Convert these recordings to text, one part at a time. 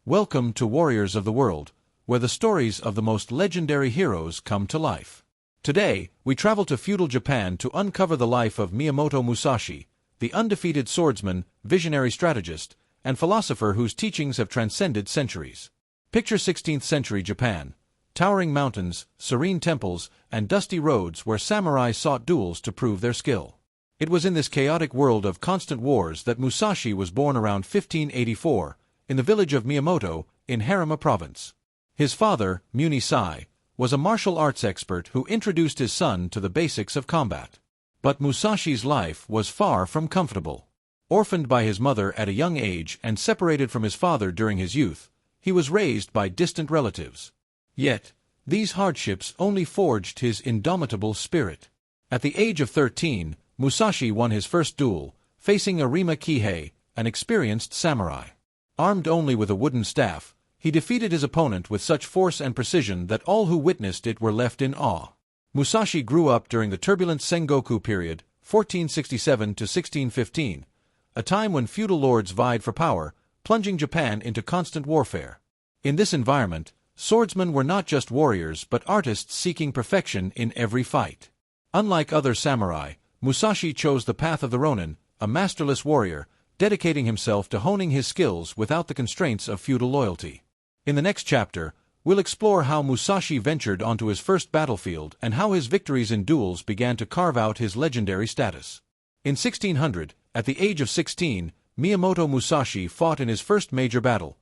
Welcome to Warriors of the World, where the stories of the most legendary heroes come to life. Today, we travel to feudal Japan to uncover the life of Miyamoto Musashi, the undefeated swordsman, visionary strategist, and philosopher whose teachings have transcended centuries. Picture 16th century Japan, towering mountains, serene temples, and dusty roads where samurai sought duels to prove their skill. It was in this chaotic world of constant wars that Musashi was born around 1584, in the village of Miyamoto, in Harima Province. His father, Musashi, was a martial arts expert who introduced his son to the basics of combat. But Musashi's life was far from comfortable. Orphaned by his mother at a young age and separated from his father during his youth, he was raised by distant relatives. Yet, these hardships only forged his indomitable spirit. At the age of 13, Musashi won his first duel, facing Arima Kihei, an experienced samurai. Armed only with a wooden staff, he defeated his opponent with such force and precision that all who witnessed it were left in awe. Musashi grew up during the turbulent Sengoku period, 1467 to 1615, a time when feudal lords vied for power, plunging Japan into constant warfare. In this environment, swordsmen were not just warriors but artists seeking perfection in every fight. Unlike other samurai, Musashi chose the path of the ronin, a masterless warrior, dedicating himself to honing his skills without the constraints of feudal loyalty. In the next chapter, we'll explore how Musashi ventured onto his first battlefield and how his victories in duels began to carve out his legendary status. In 1600, at the age of 16, Miyamoto Musashi fought in his first major battle,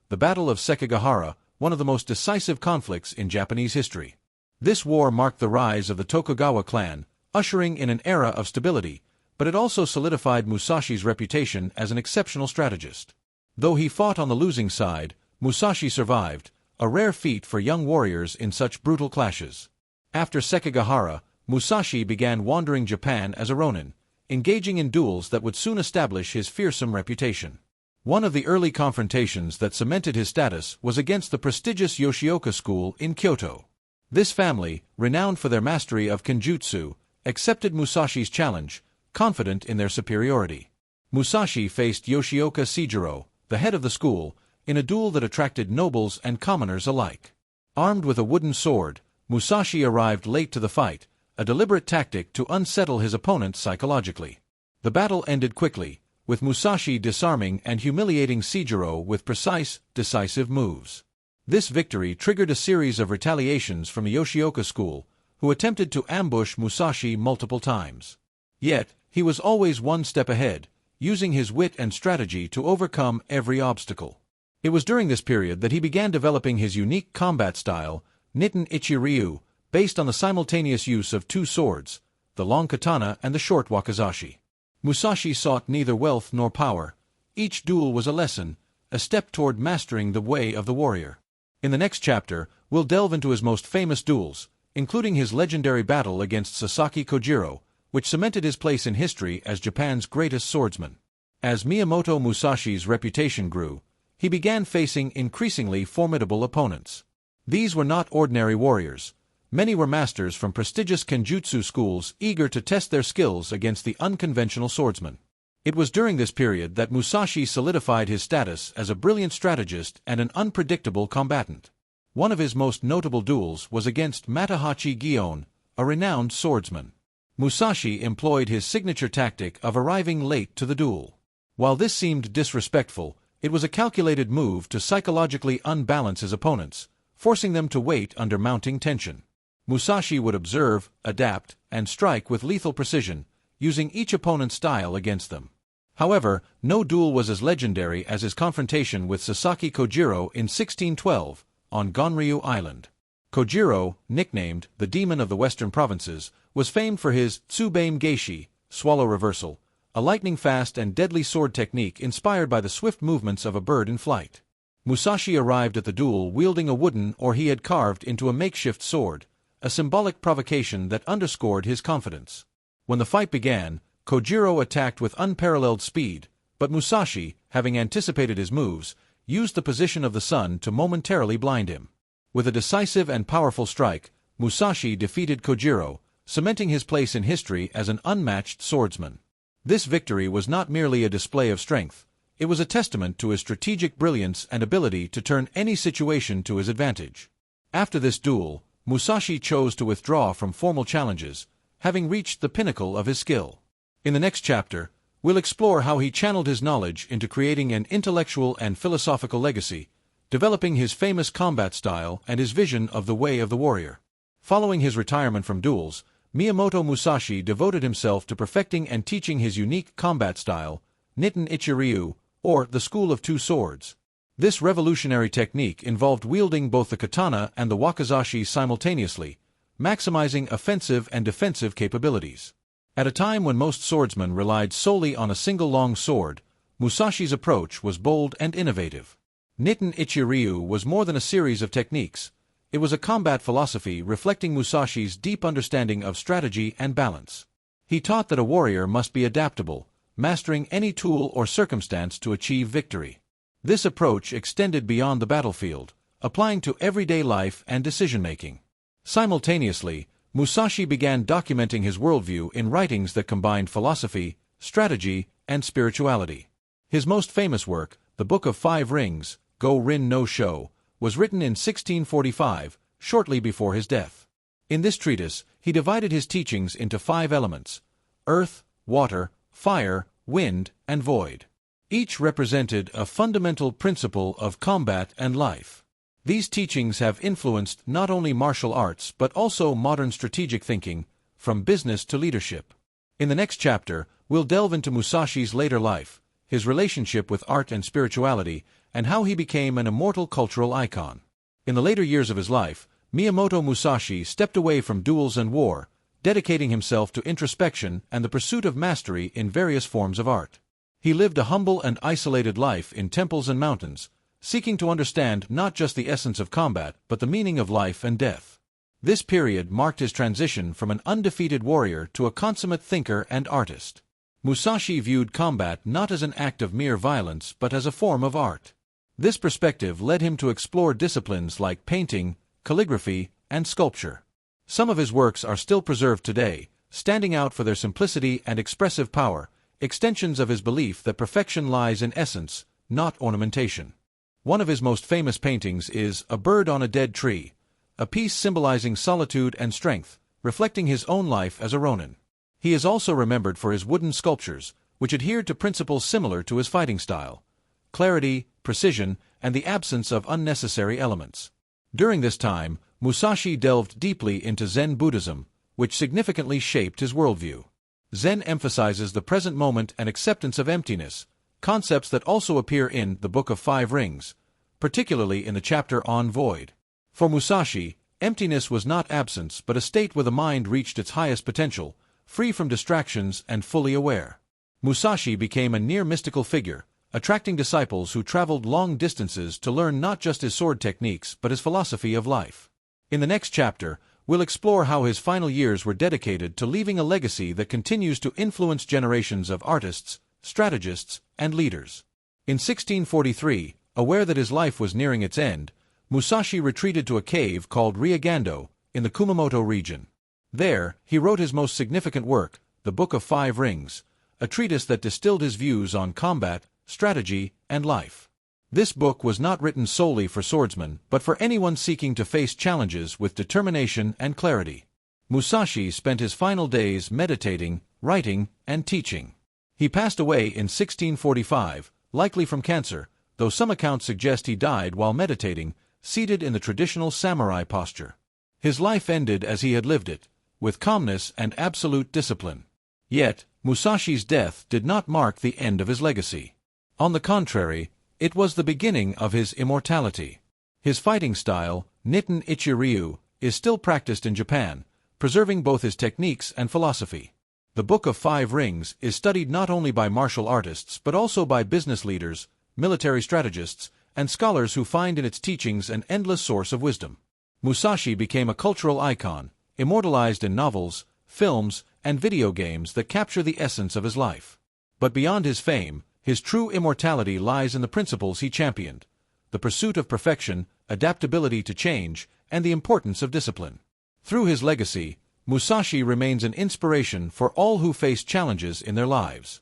the Battle of Sekigahara, one of the most decisive conflicts in Japanese history. This war marked the rise of the Tokugawa clan, ushering in an era of stability, but it also solidified Musashi's reputation as an exceptional strategist. Though he fought on the losing side, Musashi survived, a rare feat for young warriors in such brutal clashes. After Sekigahara, Musashi began wandering Japan as a ronin, engaging in duels that would soon establish his fearsome reputation. One of the early confrontations that cemented his status was against the prestigious Yoshioka school in Kyoto. This family, renowned for their mastery of kenjutsu, accepted Musashi's challenge, confident in their superiority. Musashi faced Yoshioka Seijiro, the head of the school, in a duel that attracted nobles and commoners alike. Armed with a wooden sword, Musashi arrived late to the fight, a deliberate tactic to unsettle his opponent psychologically. The battle ended quickly, with Musashi disarming and humiliating Seijiro with precise, decisive moves. This victory triggered a series of retaliations from the Yoshioka school, who attempted to ambush Musashi multiple times. Yet, he was always one step ahead, using his wit and strategy to overcome every obstacle. It was during this period that he began developing his unique combat style, Niten Ichi-ryū, based on the simultaneous use of two swords, the long katana and the short wakizashi. Musashi sought neither wealth nor power. Each duel was a lesson, a step toward mastering the way of the warrior. In the next chapter, we'll delve into his most famous duels, including his legendary battle against Sasaki Kojiro, which cemented his place in history as Japan's greatest swordsman. As Miyamoto Musashi's reputation grew, he began facing increasingly formidable opponents. These were not ordinary warriors. Many were masters from prestigious kenjutsu schools eager to test their skills against the unconventional swordsman. It was during this period that Musashi solidified his status as a brilliant strategist and an unpredictable combatant. One of his most notable duels was against Matahachi Gion, a renowned swordsman. Musashi employed his signature tactic of arriving late to the duel. While this seemed disrespectful, it was a calculated move to psychologically unbalance his opponents, forcing them to wait under mounting tension. Musashi would observe, adapt, and strike with lethal precision, using each opponent's style against them. However, no duel was as legendary as his confrontation with Sasaki Kojiro in 1612, on Gonryu Island. Kojiro, nicknamed the Demon of the Western Provinces, was famed for his Tsubeim Geishi, swallow reversal, a lightning-fast and deadly sword technique inspired by the swift movements of a bird in flight. Musashi arrived at the duel wielding a wooden or he had carved into a makeshift sword, a symbolic provocation that underscored his confidence. When the fight began, Kojiro attacked with unparalleled speed, but Musashi, having anticipated his moves, used the position of the sun to momentarily blind him. With a decisive and powerful strike, Musashi defeated Kojiro, cementing his place in history as an unmatched swordsman. This victory was not merely a display of strength, It was a testament to his strategic brilliance and ability to turn any situation to his advantage. After this duel, Musashi chose to withdraw from formal challenges, having reached the pinnacle of his skill. In the next chapter, we'll explore how he channeled his knowledge into creating an intellectual and philosophical legacy, developing his famous combat style and his vision of the way of the warrior. Following his retirement from duels, Miyamoto Musashi devoted himself to perfecting and teaching his unique combat style, Niten Ichi-ryū, or the School of Two Swords. This revolutionary technique involved wielding both the katana and the wakizashi simultaneously, maximizing offensive and defensive capabilities. At a time when most swordsmen relied solely on a single long sword, Musashi's approach was bold and innovative. Niten Ichi-ryū was more than a series of techniques. It was a combat philosophy reflecting Musashi's deep understanding of strategy and balance. He taught that a warrior must be adaptable, mastering any tool or circumstance to achieve victory. This approach extended beyond the battlefield, applying to everyday life and decision-making. Simultaneously, Musashi began documenting his worldview in writings that combined philosophy, strategy, and spirituality. His most famous work, the Book of Five Rings, Go-Rin no Sho, was written in 1645, shortly before his death. In this treatise, he divided his teachings into 5 elements: earth, water, fire, wind, and void. Each represented a fundamental principle of combat and life. These teachings have influenced not only martial arts but also modern strategic thinking, from business to leadership. In the next chapter, we'll delve into Musashi's later life, his relationship with art and spirituality, and how he became an immortal cultural icon. In the later years of his life, Miyamoto Musashi stepped away from duels and war, dedicating himself to introspection and the pursuit of mastery in various forms of art. He lived a humble and isolated life in temples and mountains, seeking to understand not just the essence of combat but the meaning of life and death. This period marked his transition from an undefeated warrior to a consummate thinker and artist. Musashi viewed combat not as an act of mere violence but as a form of art. This perspective led him to explore disciplines like painting, calligraphy, and sculpture. Some of his works are still preserved today, standing out for their simplicity and expressive power, extensions of his belief that perfection lies in essence, not ornamentation. One of his most famous paintings is A Bird on a Dead Tree, a piece symbolizing solitude and strength, reflecting his own life as a ronin. He is also remembered for his wooden sculptures, which adhered to principles similar to his fighting style: clarity, precision, and the absence of unnecessary elements. During this time, Musashi delved deeply into Zen Buddhism, which significantly shaped his worldview. Zen emphasizes the present moment and acceptance of emptiness, concepts that also appear in the Book of Five Rings, particularly in the chapter on void. For Musashi, emptiness was not absence but a state where the mind reached its highest potential, free from distractions and fully aware. Musashi became a near-mystical figure, attracting disciples who traveled long distances to learn not just his sword techniques but his philosophy of life. In the next chapter, we'll explore how his final years were dedicated to leaving a legacy that continues to influence generations of artists, strategists, and leaders. In 1643, aware that his life was nearing its end, Musashi retreated to a cave called Ryagando in the Kumamoto region. There, he wrote his most significant work, the Book of Five Rings, a treatise that distilled his views on combat, strategy, and life. This book was not written solely for swordsmen, but for anyone seeking to face challenges with determination and clarity. Musashi spent his final days meditating, writing, and teaching. He passed away in 1645, likely from cancer, though some accounts suggest he died while meditating, seated in the traditional samurai posture. His life ended as he had lived it, with calmness and absolute discipline. Yet, Musashi's death did not mark the end of his legacy. On the contrary, it was the beginning of his immortality. His fighting style, Niten Ichi-ryū, is still practiced in Japan, preserving both his techniques and philosophy. The Book of Five Rings is studied not only by martial artists but also by business leaders, military strategists, and scholars who find in its teachings an endless source of wisdom. Musashi became a cultural icon, immortalized in novels, films, and video games that capture the essence of his life. But beyond his fame, his true immortality lies in the principles he championed: the pursuit of perfection, adaptability to change, and the importance of discipline. Through his legacy, Musashi remains an inspiration for all who face challenges in their lives.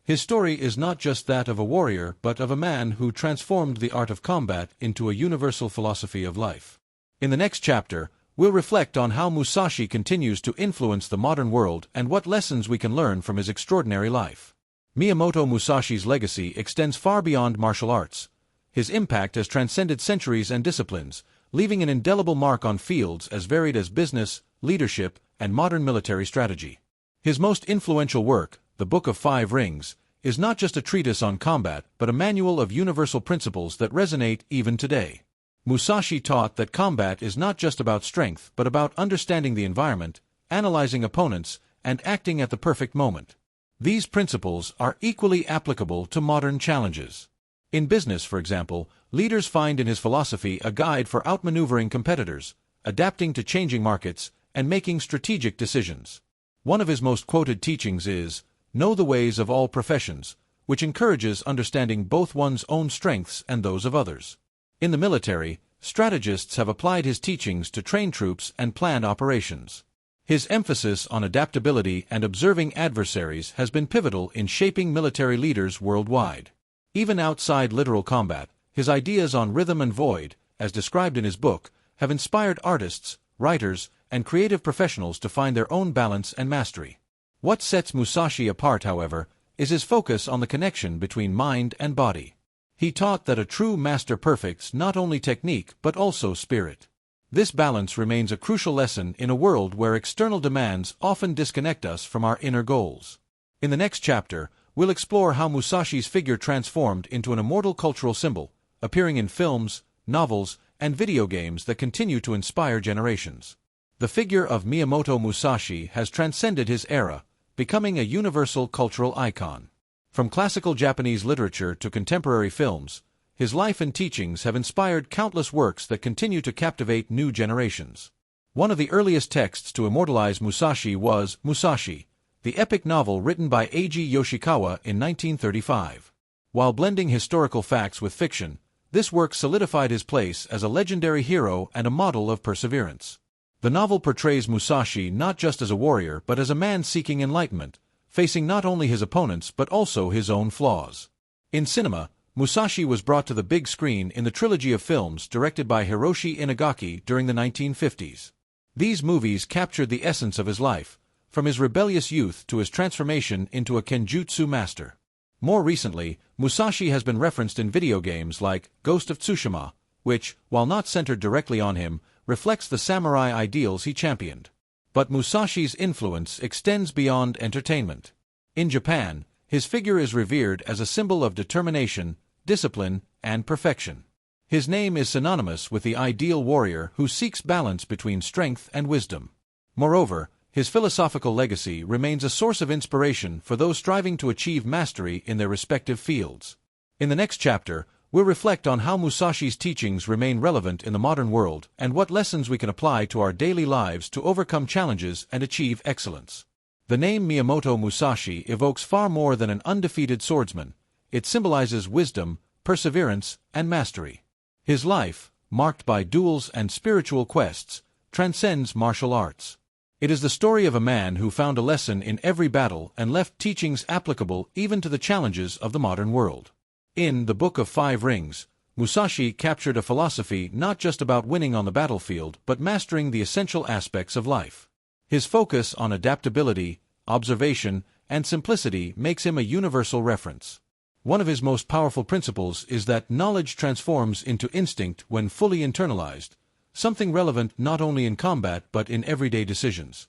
His story is not just that of a warrior but of a man who transformed the art of combat into a universal philosophy of life. In the next chapter, we'll reflect on how Musashi continues to influence the modern world and what lessons we can learn from his extraordinary life. Miyamoto Musashi's legacy extends far beyond martial arts. His impact has transcended centuries and disciplines, leaving an indelible mark on fields as varied as business, leadership, and modern military strategy. His most influential work, The Book of Five Rings, is not just a treatise on combat but a manual of universal principles that resonate even today. Musashi taught that combat is not just about strength but about understanding the environment, analyzing opponents, and acting at the perfect moment. These principles are equally applicable to modern challenges. In business, for example, leaders find in his philosophy a guide for outmaneuvering competitors, adapting to changing markets, and making strategic decisions. One of his most quoted teachings is, "Know the ways of all professions," which encourages understanding both one's own strengths and those of others. In the military, strategists have applied his teachings to train troops and plan operations. His emphasis on adaptability and observing adversaries has been pivotal in shaping military leaders worldwide. Even outside literal combat, his ideas on rhythm and void, as described in his book, have inspired artists, writers, and creative professionals to find their own balance and mastery. What sets Musashi apart, however, is his focus on the connection between mind and body. He taught that a true master perfects not only technique but also spirit. This balance remains a crucial lesson in a world where external demands often disconnect us from our inner goals. In the next chapter, we'll explore how Musashi's figure transformed into an immortal cultural symbol, appearing in films, novels, and video games that continue to inspire generations. The figure of Miyamoto Musashi has transcended his era, becoming a universal cultural icon. From classical Japanese literature to contemporary films, his life and teachings have inspired countless works that continue to captivate new generations. One of the earliest texts to immortalize Musashi was Musashi, the epic novel written by Eiji Yoshikawa in 1935. While blending historical facts with fiction, this work solidified his place as a legendary hero and a model of perseverance. The novel portrays Musashi not just as a warrior but as a man seeking enlightenment, facing not only his opponents but also his own flaws. In cinema, Musashi was brought to the big screen in the trilogy of films directed by Hiroshi Inagaki during the 1950s. These movies captured the essence of his life, from his rebellious youth to his transformation into a kenjutsu master. More recently, Musashi has been referenced in video games like Ghost of Tsushima, which, while not centered directly on him, reflects the samurai ideals he championed. But Musashi's influence extends beyond entertainment. In Japan, his figure is revered as a symbol of determination, discipline, and perfection. His name is synonymous with the ideal warrior who seeks balance between strength and wisdom. Moreover, his philosophical legacy remains a source of inspiration for those striving to achieve mastery in their respective fields. In the next chapter, we'll reflect on how Musashi's teachings remain relevant in the modern world and what lessons we can apply to our daily lives to overcome challenges and achieve excellence. The name Miyamoto Musashi evokes far more than an undefeated swordsman. It symbolizes wisdom, perseverance, and mastery. His life, marked by duels and spiritual quests, transcends martial arts. It is the story of a man who found a lesson in every battle and left teachings applicable even to the challenges of the modern world. In The Book of Five Rings, Musashi captured a philosophy not just about winning on the battlefield but mastering the essential aspects of life. His focus on adaptability, observation, and simplicity makes him a universal reference. One of his most powerful principles is that knowledge transforms into instinct when fully internalized, something relevant not only in combat but in everyday decisions.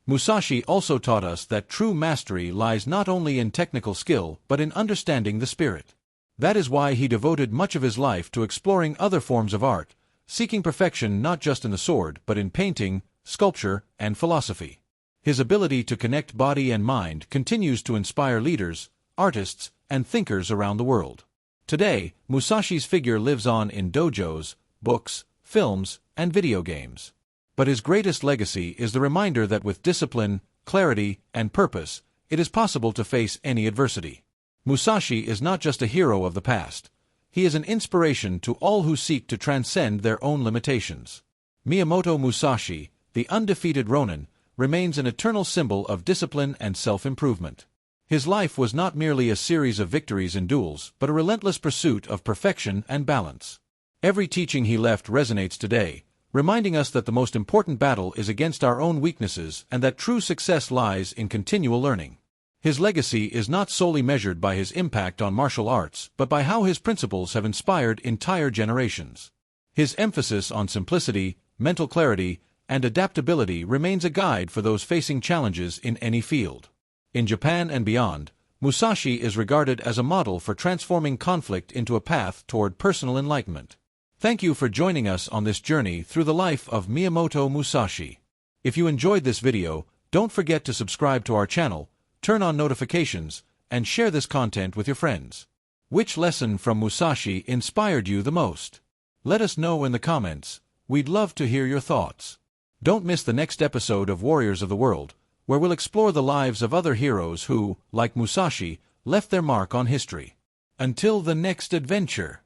Musashi also taught us that true mastery lies not only in technical skill but in understanding the spirit. That is why he devoted much of his life to exploring other forms of art, seeking perfection not just in the sword but in painting, sculpture, and philosophy. His ability to connect body and mind continues to inspire leaders, artists, and thinkers around the world. Today, Musashi's figure lives on in dojos, books, films, and video games. But his greatest legacy is the reminder that with discipline, clarity, and purpose, it is possible to face any adversity. Musashi is not just a hero of the past. He is an inspiration to all who seek to transcend their own limitations. Miyamoto Musashi, the undefeated ronin, remains an eternal symbol of discipline and self-improvement. His life was not merely a series of victories in duels, but a relentless pursuit of perfection and balance. Every teaching he left resonates today, reminding us that the most important battle is against our own weaknesses and that true success lies in continual learning. His legacy is not solely measured by his impact on martial arts, but by how his principles have inspired entire generations. His emphasis on simplicity, mental clarity, and adaptability remains a guide for those facing challenges in any field. In Japan and beyond, Musashi is regarded as a model for transforming conflict into a path toward personal enlightenment. Thank you for joining us on this journey through the life of Miyamoto Musashi. If you enjoyed this video, don't forget to subscribe to our channel, turn on notifications, and share this content with your friends. Which lesson from Musashi inspired you the most? Let us know in the comments. We'd love to hear your thoughts. Don't miss the next episode of Warriors of the World, where we'll explore the lives of other heroes who, like Musashi, left their mark on history. Until the next adventure.